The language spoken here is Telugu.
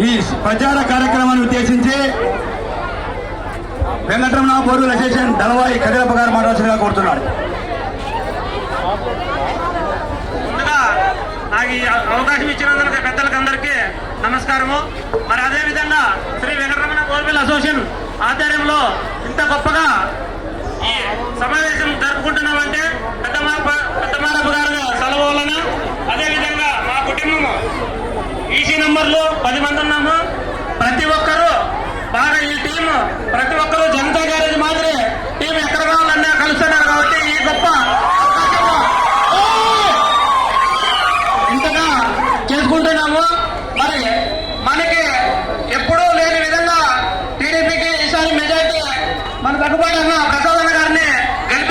ఈ ప్రచార కార్యక్రమాన్ని ఉద్దేశించి వెంకటరమణ బోరు అసోసియేషన్ దళవాయి కదిరప్ప గారు మాట్లాడాల్సిందిగా కోరుతున్నాడు. ముందుగా నాకు ఈ అవకాశం ఇచ్చినందుకు పెద్దలకు అందరికీ నమస్కారము. మరి అదేవిధంగా శ్రీ వెంకటరమణ బోర్వెల్ అసోసియేషన్ ఆధ్వర్యంలో ఇంత గొప్పగా ఈ సమావేశం జరుపుకుంటున్నామంటే పెద్దమారప్ప గారు సెలవు వలన, అదేవిధంగా మా కుటుంబము ఈసీ నంబర్లు 10 మంది ఉన్నాము. ప్రతి ఒక్కరూ బాగా ఈ టీం, ప్రతి ఒక్కరూ జనతా గ్యారేజ్ మాదిరి టీం ఎక్కడ కావాలన్నా కలుస్తున్నారు. కాబట్టి ఈ గొప్ప ఇంతగా చేసుకుంటున్నాము. మరి మనకి ఎప్పుడూ లేని విధంగా టీడీపీకి ఈసారి మెజార్టీ మన తగ్గుబాటు